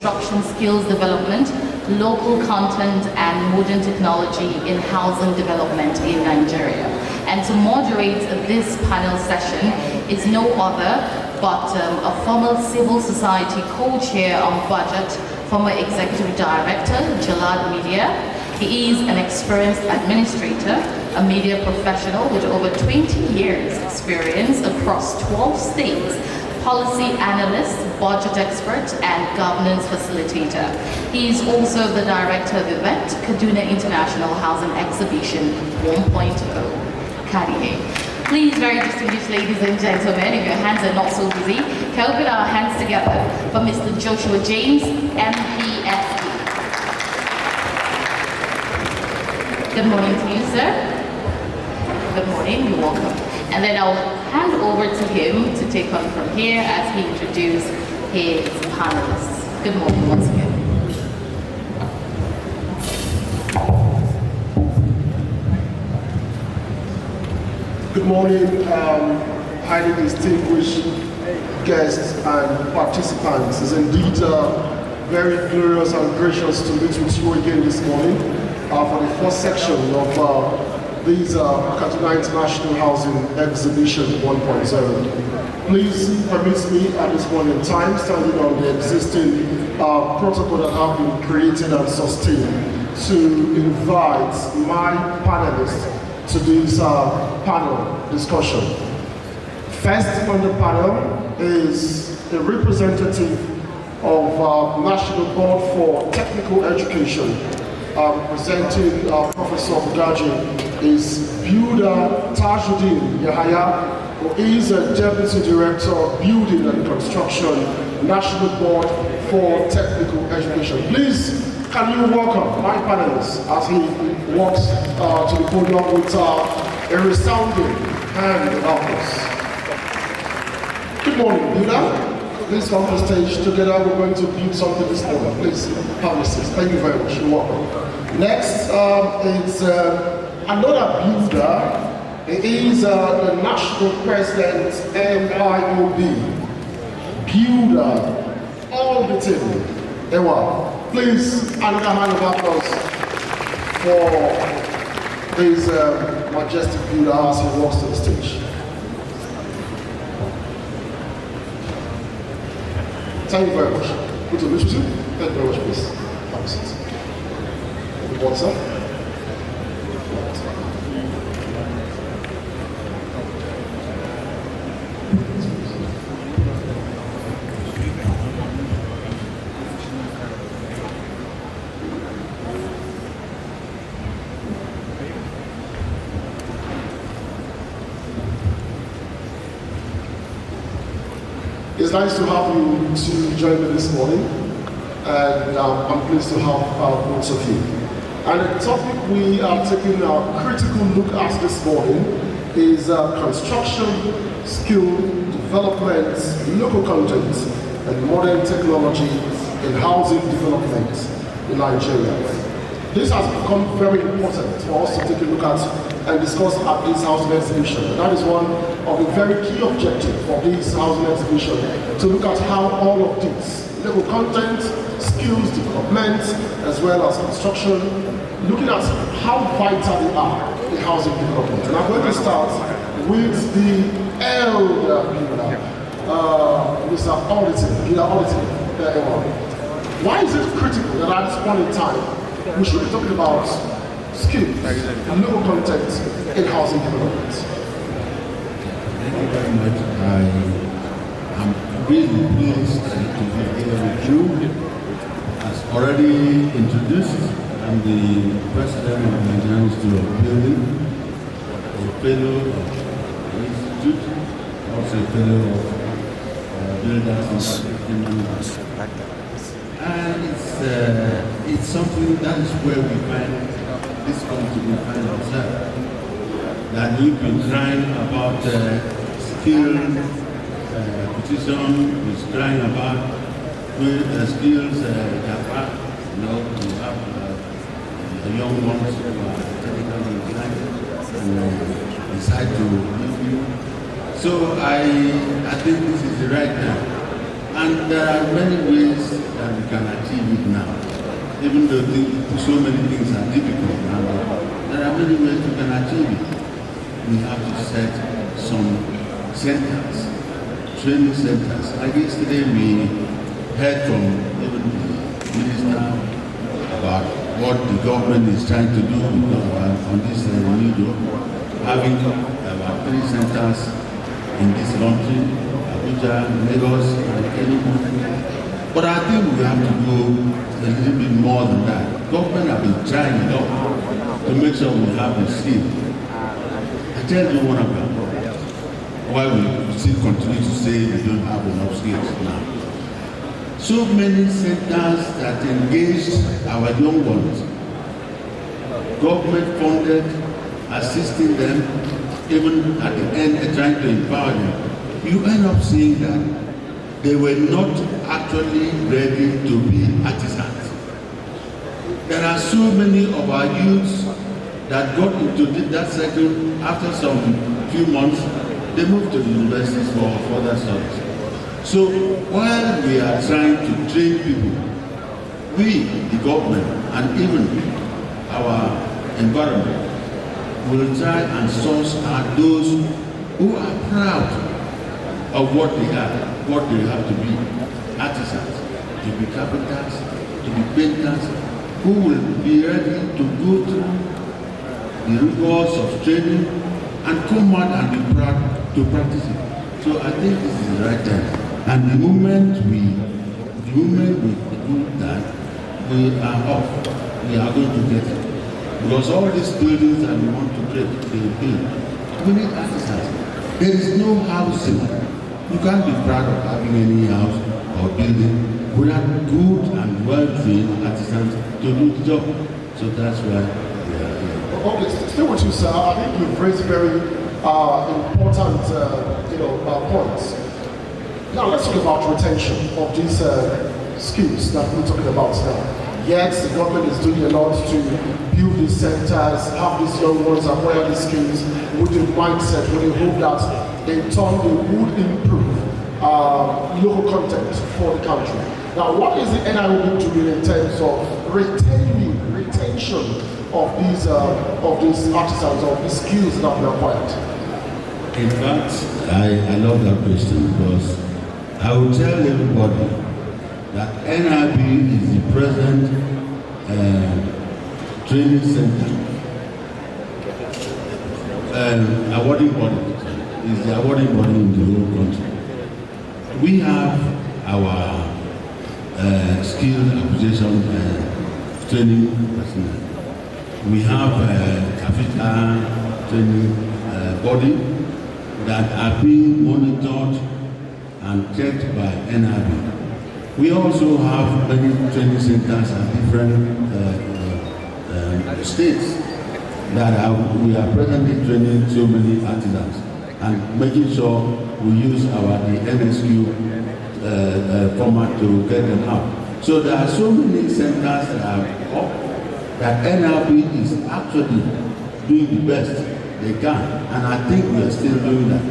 construction skills development, local content and modern technology in housing development in Nigeria. And to moderate this panel session is no other but a former civil society co-chair on budget, former executive director, Jalad Media. He is an experienced administrator, a media professional with over 20 years experience across 12 states, policy analyst, budget expert, and governance facilitator. He is also the director of the event, KADIHE International Housing Exhibition 1.0, KADIHE. Please, very distinguished ladies and gentlemen, if your hands are not so busy, can we put our hands together for Mr. Joshua James, MPSD. Good morning to you, sir. Good morning, you're welcome. And then I'll hand over to him to take on from here as he introduces his panelists. Good morning once again. Good morning, highly distinguished guests and participants. It's indeed very glorious and gracious to meet with you again this morning for the first section of this KADIHE International Housing Exhibition 1.0. Please permit me at this point in time, standing on the existing protocol that have been created and sustained, to invite my panelists to this panel discussion. First on the panel is a representative of National Board for Technical Education. Presenting Professor Gaji is Builder Tajuddin Yahaya, who is a Deputy Director of Building and Construction, National Board for Technical Education. Please, can you welcome my panelists as he walks to the podium with a resounding hand of us. Good morning, Builder. Please come to the stage. Together we're going to build something this morning. Please, panelists. Thank you very much. You're welcome. Next is another builder. He is the National President, NIOB. Builder, all the table. Ewa. Please, another hand of applause for this majestic builder as he walks to the stage. Thank you very much. Good to meet you. Thank you very much, please. Have a seat. Good morning, sir. It's nice to have you to join me this morning, and I'm pleased to have both of you. And the topic we are taking a critical look at this morning is construction, skill development, local content, and modern technology in housing development in Nigeria. This has become very important for us to take a look at and discuss at this housing exhibition. And that is one of the very key objectives of this housing exhibition, to look at how all of these local content, skills development, as well as construction, looking at how vital they are in housing development. And I'm going to start with the elder builder, Mr. Auditing. Why is it critical that at this point in time we should be talking about skills and local content in housing development? Thank you very much. I am really pleased to be here with you. As already introduced, I'm the president of the Nigerian Institute of Building, a fellow of the Institute, also a fellow of Builders and and it's something that is where we find this country, we find ourselves. That we've been crying about skill acquisition, we're crying about skills that we have the young ones who are technically inclined and decide to leave you. So I think this is the right time And there are many ways that we can achieve it now. Even though so many things are difficult now, there are many ways we can achieve it. We have to set some centers, training centers. Like yesterday we heard from even the minister about what the government is trying to do on this video, having about 3 centers in this country, Abuja, Lagos, and Enugu. But I think we have to go a little bit more than that. Government have been trying a lot to make sure we have the skill. I tell you one of them, why we still continue to say we don't have enough skills now. So many centers that engaged our young ones, government funded, assisting them, even at the end trying to empower them. You end up seeing that they were not actually ready to be artisans. There are so many of our youths that got into that circle after some few months, they moved to the universities for further studies. So while we are trying to train people, we, the government, and even our environment, will try and source out those who are proud of what they have to be, artisans, to be carpenters, to be painters, who will be ready to go through the rigors of training and come out and be proud to practice it. So I think this is the right time. And the moment we do that, we are off. We are going to get it. Because all these buildings that we want to build, we need artisans. There is no housing. You can't be proud of having any house or building without good and well-trained artisans to do the job. So that's why we are here. Okay, stay with you, sir. I think you've raised very important points. Now let's talk about retention of these skills that we're talking about now. Yes, the government is doing a lot to build these centers, have these young ones acquire these skills with the mindset, with the hope that in turn they would improve local content for the country. Now, what is the NIOB doing in terms of retention of these artisans, of these skills that we acquired? In fact, I love that question because I will tell everybody that NIB is the present training center, awarding body, is the awarding body in the whole country. We have our skill acquisition training personnel. We have Africa training body that are being monitored and checked by NIB. We also have many training centers in different states that we are presently training so many artisans and making sure we use the NSQ format to get them out. So there are so many centers that are up that NIB is actually doing the best they can, and I think we are still doing that.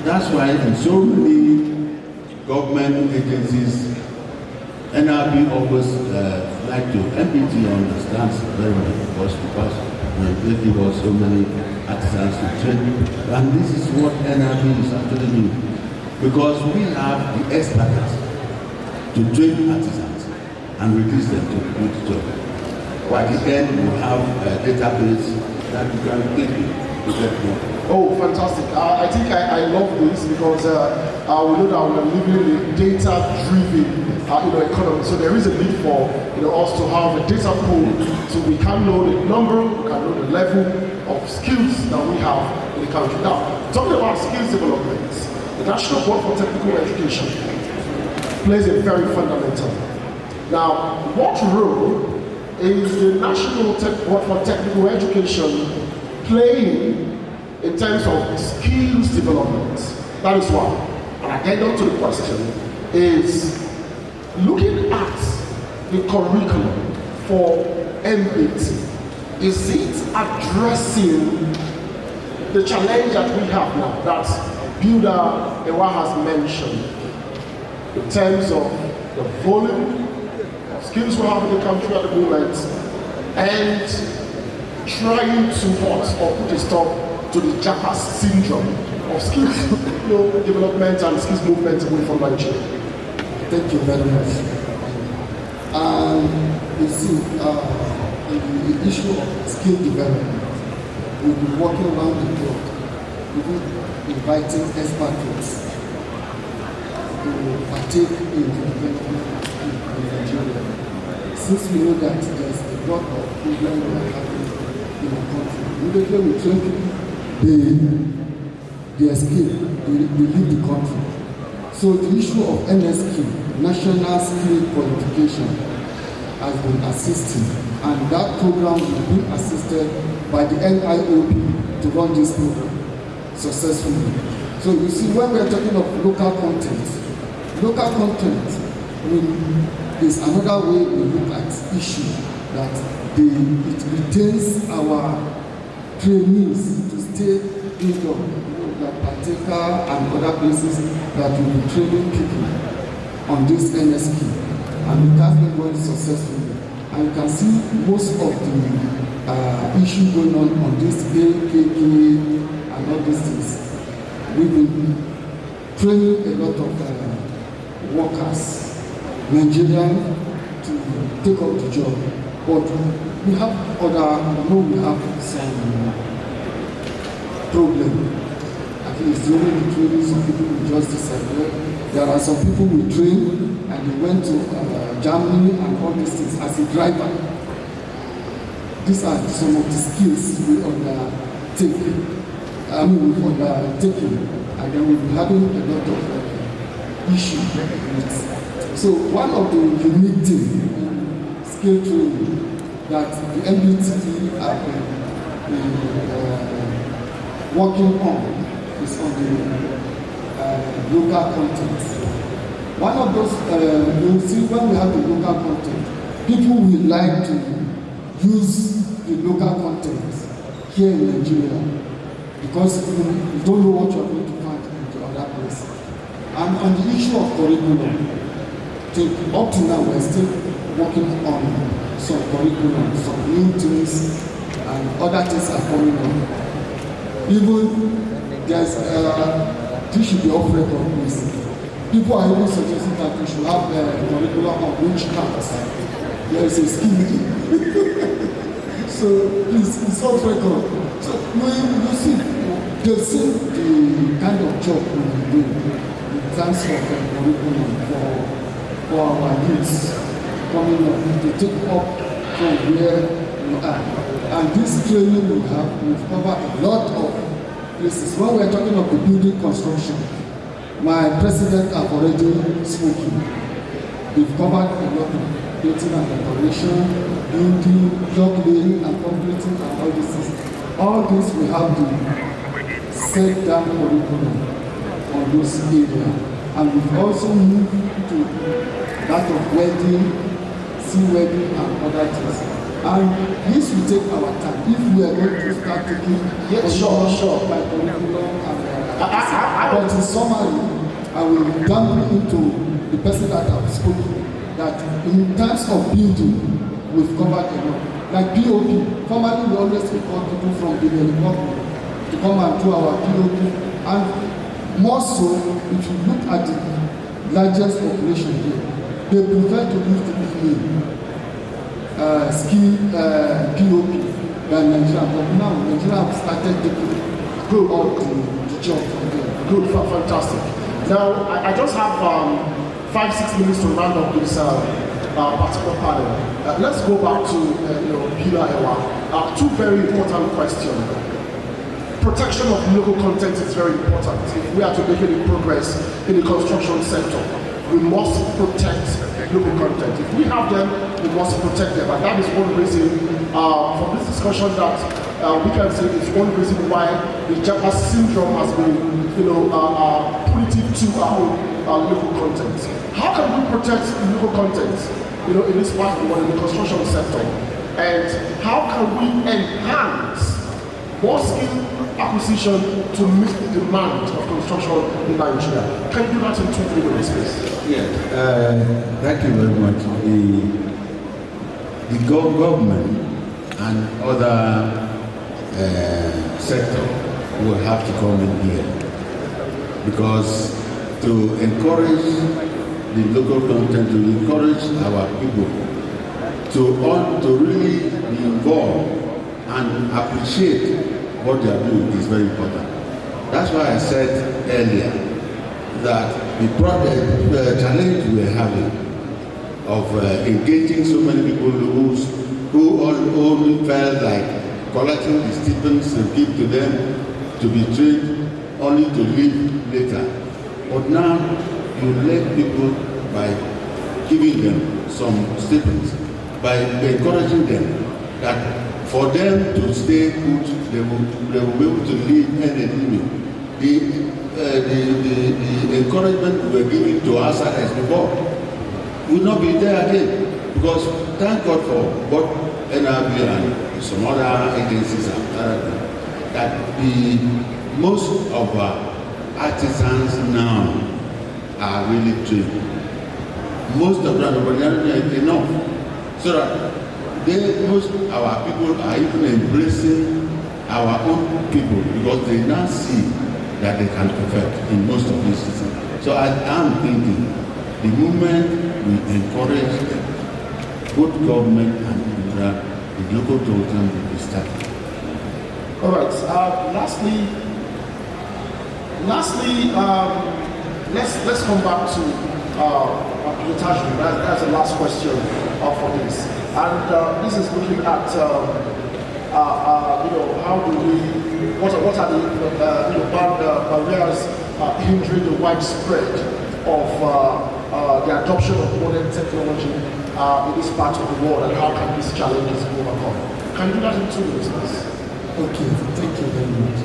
That's why in so many government agencies, NIB always like to, NBTE understands very well because they give us so many artisans to train, and this is what NIB is actually doing. Because we have the expertise to train artisans and release them to do the job. By the end, we have a database that you can quickly get more. Oh, fantastic. I think I love this because we know that we're living in a data-driven economy. So there is a need for us to have a data pool so we can know the number, we can know the level of skills that we have in the country. Now, talking about skills development, the National Board for Technical Education plays a very fundamental. Now, what role is the National Board for Technical Education playing in terms of skills development? That is why. And I get down to the question is looking at the curriculum for NBTE, is it addressing the challenge that we have now that Builder Ewa has mentioned? in terms of the volume of skills we have in the country at the moment, and trying to put a stop to the Jackass syndrome of skills development and skills movement away from Nigeria. Thank you very much. You see, the issue of skill development, we'll be working around the clock, inviting experts to partake in the development of skills in Nigeria. Since we know that there's a lot of problems we are having in the country, immediately we train people, their skill, they leave the country. So the issue of NSQ, National Skill Qualification, has been assisting, and that program will be assisted by the NIOB to run this program successfully. So you see, when we are talking of local content is another way we look at issue that it retains our trainees to stay indoor, like Ateka and other places that will be training people on this NSQ, and it has been going successfully. And you can see most of the issue going on this AKK and all these things. We've been training a lot of workers, Nigerian, to take up the job, but we have we have some problem. At least during the training, some people will just disappear. There are some people we train and they went to Germany and all these things as a driver. These are some of the skills we undertaking, and then we'll be having a lot of issues with. So one of the unique things in skill training that the NBTE have been working on is on the local content. One of those, you'll see when we have the local content, people will like to use the local content here in Nigeria because you don't know what you're going to find in the other place. And on the issue of curriculum, up to now we're still working on some curriculum, some new things, and other things are coming on. Even there's this should be off record, please. People are even suggesting that we should have a curriculum on witchcraft. There is a scheme. So please, it's off record. So you see, they've seen the kind of job we do in terms of curriculum for our youths coming up to take up from where we are. And this training we have, we've covered a lot of places. When we're talking of the building construction, my president have already spoken. We've covered a lot of building and decoration, building, block laying and concreting and all these things. All this we have to set down curriculum on those areas. And we've also moved to that of wedding, sea wedding and other things. And this will take our time. If we are going to start taking sure. by curriculum and but in summary, I will jump into the person that I've spoken, that in terms of building, we've covered a lot. Like POP, formerly we always record people from the helicopter to come and do our POP. And more so, if you look at the largest population here, they prefer to use the name skill POP than Nigeria. But now Nigeria have started taking good out the job from them. Good, fantastic. Now, I just have 5-6 minutes to round up this particular panel. Let's go back to Pila Ewa. Two very important questions. Protection of local content is very important. If we are to make any progress in the construction sector, we must protect local content. If we have them, we must protect them. And that is one reason for this discussion that we can say is one reason why the Jackass syndrome has been punitive to our local content. How can we protect local content in this part of the world, in the construction sector? And how can we enhance more skill acquisition to meet the demand of construction in Nigeria. Can you do that in 2-3 minutes, please? Yes, thank you very much. The government and other sector will have to come in here, because to encourage the local content, to encourage our people to really be involved and appreciate what they are doing is very important. That's why I said earlier that the challenge we are having of engaging so many people who only felt like collecting the stipends to give to them, to be trained, only to leave later. But now you let people by giving them some stipends, by encouraging them that for them to stay put, they will be able to live NIOB. The encouragement we were giving to outsiders before will not be there again, because thank God for what NIOB and some other agencies have done, that most of our artisans now are really trained. Most of them are enough, so that most our people are even embracing our own people, because they now see that they can perfect in most of these systems. So I am thinking the moment we encourage both government and the local tourism will be started. All right. Lastly, let's come back to the Tajri. That's the last question for this. And this is looking at how do we, what are the barriers hindering the widespread of the adoption of modern technology in this part of the world, and how can these challenges be overcome? Can you do that in 2 minutes, please? Okay, thank you very much.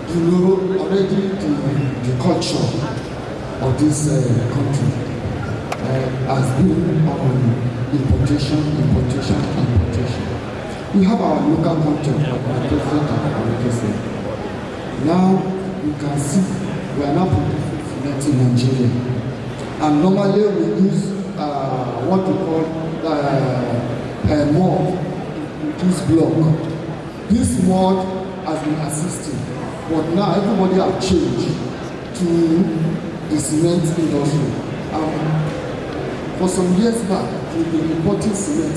You know already the culture of this country has been on importation. We have our local content, like my president and already said. Now you can see we are now producing cement in Nigeria, and normally we use what we call mud, this block. This mud has been assisting, but now everybody have changed to the cement industry. For some years back, we've been importing cement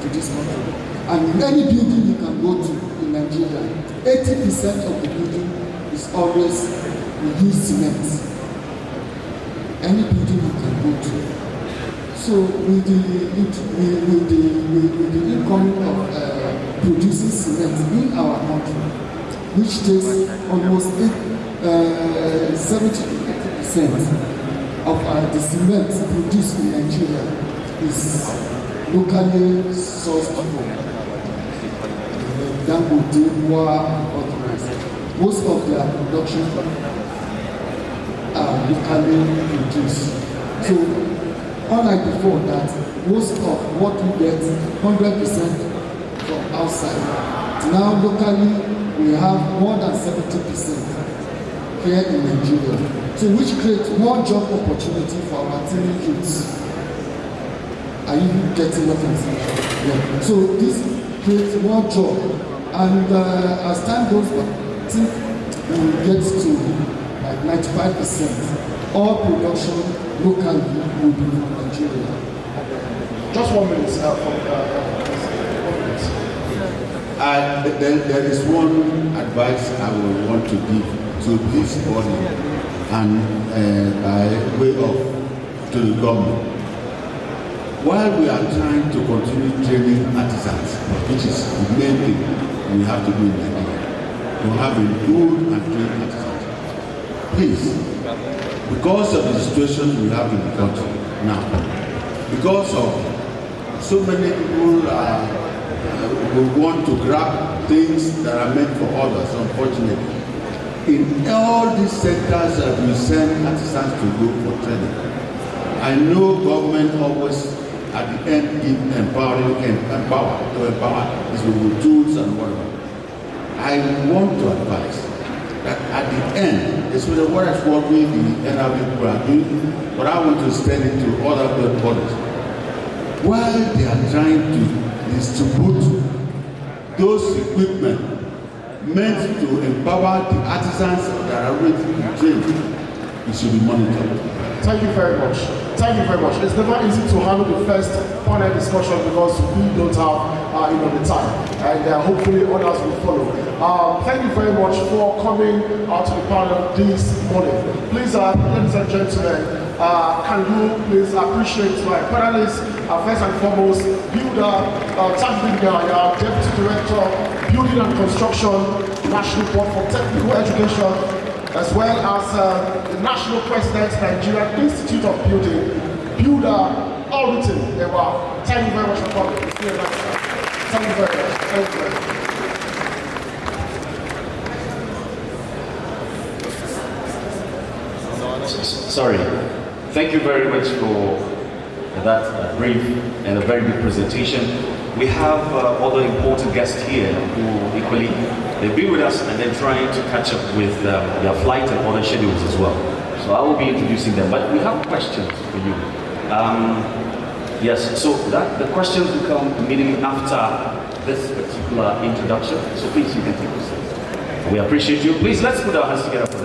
to this country. And in any building you can go to in Nigeria, 80% of the building is always we use cement. Any building you can go to. So with the income of producing cement in our country, which takes almost 70% of the cement produced in Nigeria is locally sourced from Dangote, Wa, and others. Most of their production are locally produced. So, unlike before that, most of what we get 100% from outside. Now locally we have more than 70% here in Nigeria. So which creates more job opportunity for our teenage youths. Are you getting what I'm saying? Yeah. So this creates more job, and as time goes by, I think we will get to like 95%. All production locally will be from Nigeria. Just 1 minute. There is one advice I would want to give to this body and by way of to the government. While we are trying to continue training artisans, which is the main thing we have to do in Nigeria, to have a good and trained artisans, please, because of the situation we have in the country now, because of so many people who want to grab things that are meant for others, unfortunately, in all these sectors that we send artisans to go for training. I know government always at the end give empower is with tools and whatever. I want to advise that at the end, especially what we the NIOB people are doing, but I want to extend it to other bodies. While they are trying to distribute those equipment meant to empower the artisans that are ready to be trained, it should be monitored. Thank you very much. Thank you very much. It's never easy to handle the first panel discussion because we don't have the time, and hopefully others will follow. Thank you very much for coming out to the panel this morning. Please, ladies and gentlemen, can you please appreciate my panelists? First and foremost, Builder Tagbinga, Deputy Director, Building and Construction, National Board for Technical Education, as well as the National President, Nigerian Institute of Building, Builder Auditing. Thank you very much for coming. Thank you very much. Thank you very much. Sorry. Thank you very much for that brief and a very good presentation. We have other important guests here who equally, they've been with us and they're trying to catch up with their flight and other schedules as well. So I will be introducing them, but we have questions for you. Yes, so the questions will come immediately after this particular introduction. So please, you can take this. We appreciate you. Please, let's put our hands together for